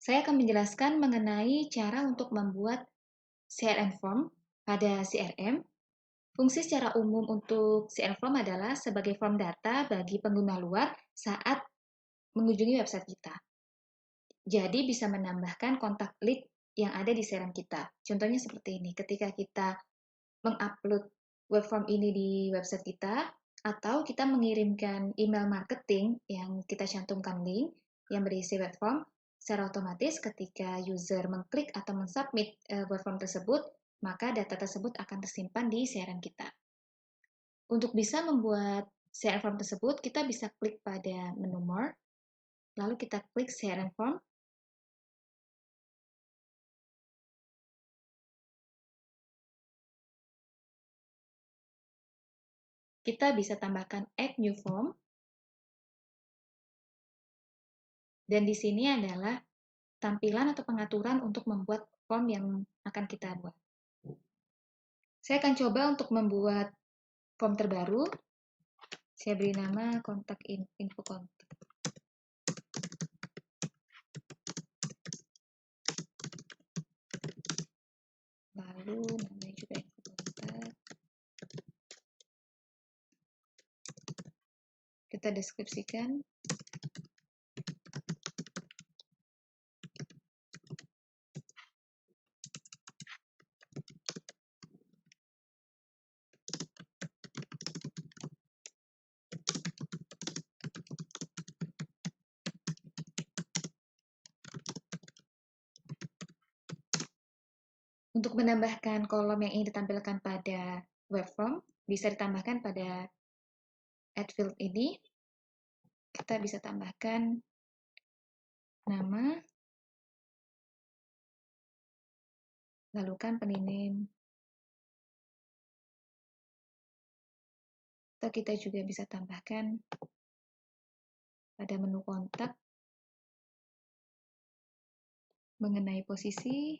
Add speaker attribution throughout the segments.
Speaker 1: Saya akan menjelaskan mengenai cara untuk membuat CRM form pada CRM. Fungsi secara umum untuk CRM form adalah sebagai form data bagi pengguna luar saat mengunjungi website kita. Jadi bisa menambahkan kontak lead yang ada di CRM kita. Contohnya seperti ini, ketika kita mengupload web form ini di website kita, atau kita mengirimkan email marketing yang kita cantumkan link yang berisi web form, secara otomatis ketika user mengklik atau mensubmit web form tersebut, maka data tersebut akan tersimpan di CRM kita. Untuk bisa membuat CRM form tersebut, kita bisa klik pada menu More, lalu kita klik CRM form. Kita bisa tambahkan Add New Form. Dan di sini adalah tampilan atau pengaturan untuk membuat form yang akan kita buat. Saya akan coba untuk membuat form terbaru. Saya beri nama kontak info kontak. Lalu namanya juga info kontak. Kita deskripsikan. Untuk menambahkan kolom yang ingin ditampilkan pada web form, bisa ditambahkan pada add field ini. Kita bisa tambahkan nama, lalu company name, atau kita juga bisa tambahkan pada menu kontak mengenai posisi,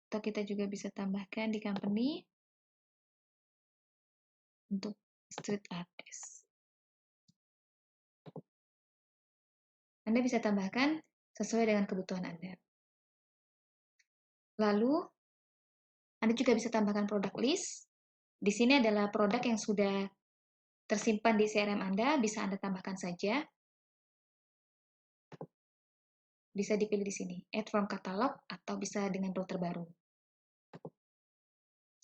Speaker 1: atau kita juga bisa tambahkan di company untuk street address. Anda bisa tambahkan sesuai dengan kebutuhan Anda. Lalu, Anda juga bisa tambahkan product list. Di sini adalah produk yang sudah tersimpan di CRM Anda, bisa Anda tambahkan saja. Bisa dipilih di sini, add from catalog, atau bisa dengan role terbaru.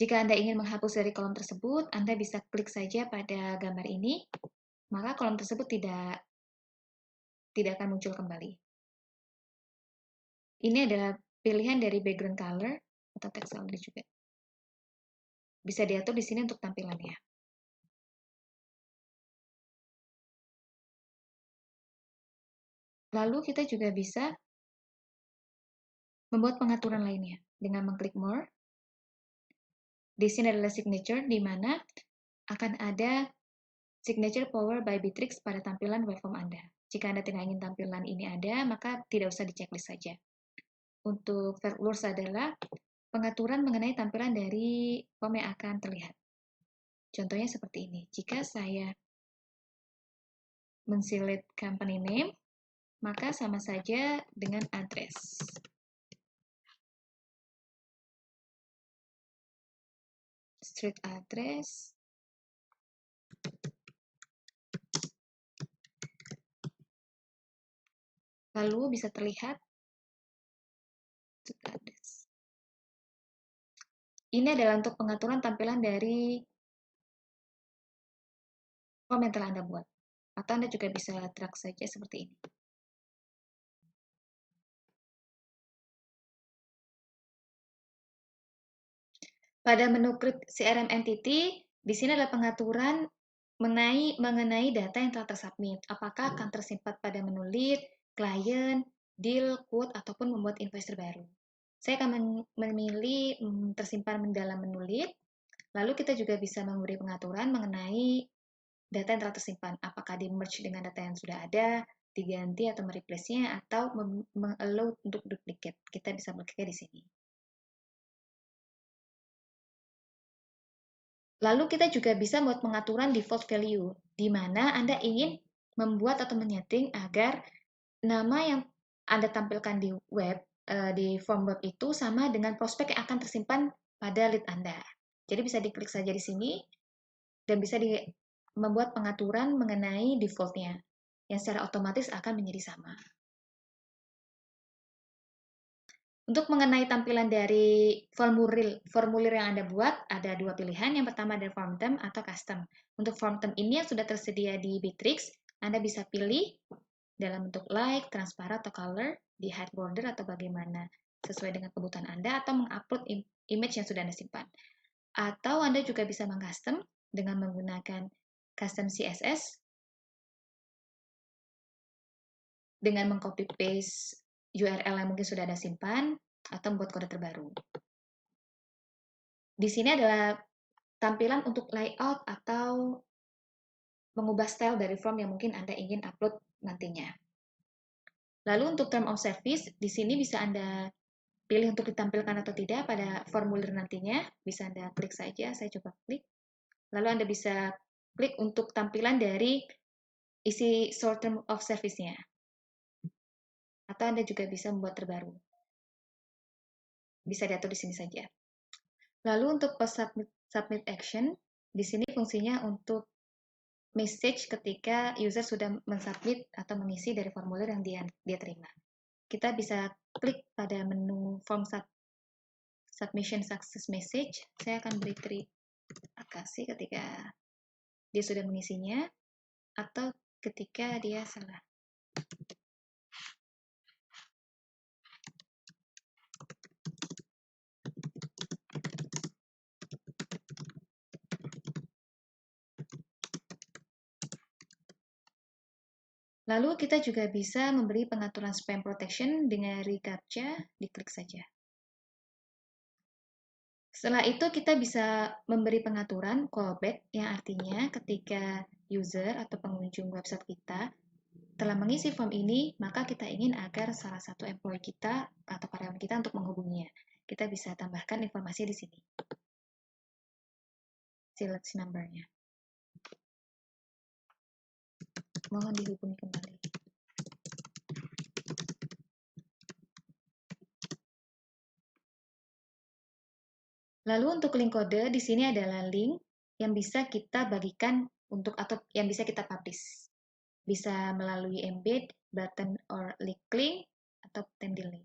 Speaker 1: Jika Anda ingin menghapus dari kolom tersebut, Anda bisa klik saja pada gambar ini, maka kolom tersebut tidak akan muncul kembali. Ini adalah pilihan dari background color atau text color juga. Bisa diatur di sini untuk tampilannya. Lalu kita juga bisa membuat pengaturan lainnya dengan mengklik More. Di sini adalah signature, di mana akan ada signature power by Bitrix pada tampilan web form Anda. Jika Anda tidak ingin tampilan ini ada, maka tidak usah di-checklist saja. Untuk rules adalah pengaturan mengenai tampilan dari form yang akan terlihat. Contohnya seperti ini. Jika saya men-select company name, maka sama saja dengan address. Street address. Lalu bisa terlihat street address. Ini adalah untuk pengaturan tampilan dari form yang telah Anda buat. Atau Anda juga bisa drag saja seperti ini. Pada menu Create CRM Entity, di sini adalah pengaturan mengenai data yang telah tersubmit. Apakah akan tersimpan pada menu lead, client, deal, quote, ataupun membuat invoice terbaru. Saya akan memilih tersimpan dalam menu lead. Lalu kita juga bisa memberi pengaturan mengenai data yang telah tersimpan. Apakah di-merge dengan data yang sudah ada, diganti atau mereplace-nya, atau meng-allow untuk duplicate. Kita bisa berklik di sini. Lalu kita juga bisa membuat pengaturan default value, di mana Anda ingin membuat atau menyeting agar nama yang Anda tampilkan di web, di form web itu sama dengan prospek yang akan tersimpan pada lead Anda. Jadi bisa diklik saja di sini dan bisa membuat pengaturan mengenai default-nya yang secara otomatis akan menjadi sama. Untuk mengenai tampilan dari formulir yang Anda buat, ada dua pilihan. Yang pertama adalah form temp atau custom. Untuk form temp ini yang sudah tersedia di Bitrix, Anda bisa pilih dalam bentuk like, transparan, atau color, di hide border atau bagaimana sesuai dengan kebutuhan Anda, atau mengupload image yang sudah Anda simpan. Atau Anda juga bisa mengcustom dengan menggunakan custom CSS dengan mengcopy paste URL yang mungkin sudah Anda simpan atau membuat kode terbaru. Di sini adalah tampilan untuk layout atau mengubah style dari form yang mungkin Anda ingin upload nantinya. Lalu untuk term of service, di sini bisa Anda pilih untuk ditampilkan atau tidak pada formulir nantinya. Bisa Anda klik saja, saya coba klik. Lalu Anda bisa klik untuk tampilan dari isi short term of service-nya. Atau Anda juga bisa membuat terbaru. Bisa diatur di sini saja. Lalu untuk post submit action, di sini fungsinya untuk message ketika user sudah mensubmit atau mengisi dari formulir yang dia terima. Kita bisa klik pada menu form submission success message. Saya akan beri terima kasih ketika dia sudah mengisinya atau ketika dia salah. Lalu kita juga bisa memberi pengaturan spam protection dengan reCAPTCHA, diklik saja. Setelah itu kita bisa memberi pengaturan callback yang artinya ketika user atau pengunjung website kita telah mengisi form ini, maka kita ingin agar salah satu employee kita atau karyawan kita untuk menghubunginya. Kita bisa tambahkan informasi di sini. Seleksi number-nya. Mohon dihubungi kembali. Lalu untuk link kode, di sini adalah link yang bisa kita bagikan atau yang bisa kita publish. Bisa melalui embed, button, or link, atau tender link.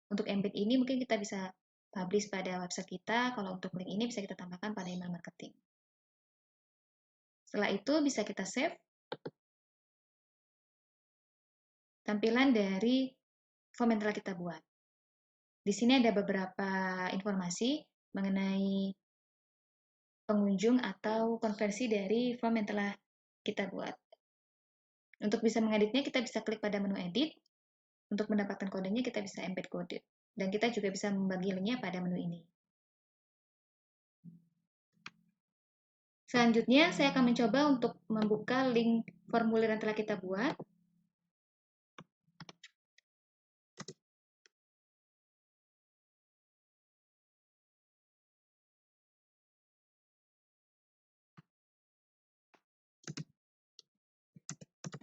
Speaker 1: Untuk embed ini mungkin kita bisa publish pada website kita, kalau untuk link ini bisa kita tambahkan pada email marketing. Setelah itu bisa kita save. Tampilan dari form yang telah kita buat. Di sini ada beberapa informasi mengenai pengunjung atau konversi dari form yang telah kita buat. Untuk bisa mengeditnya, kita bisa klik pada menu edit. Untuk mendapatkan kodenya, kita bisa embed kode. Dan kita juga bisa membagi linknya pada menu ini. Selanjutnya, saya akan mencoba untuk membuka link formulir yang telah kita buat.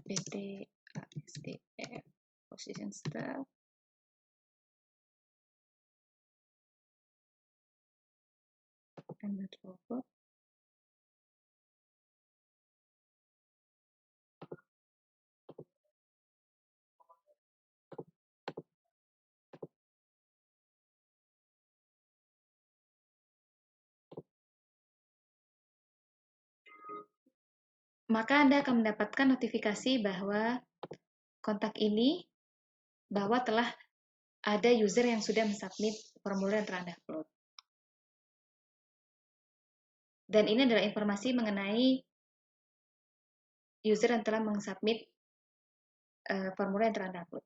Speaker 1: PT ASDF Position Staff. Embed robot. Maka Anda akan mendapatkan notifikasi bahwa kontak ini bahwa telah ada user yang sudah mensubmit formulir yang telah Anda upload. Dan ini adalah informasi mengenai user yang telah mensubmit formulir yang telah Anda upload.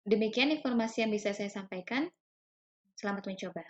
Speaker 1: Demikian informasi yang bisa saya sampaikan. Selamat mencoba.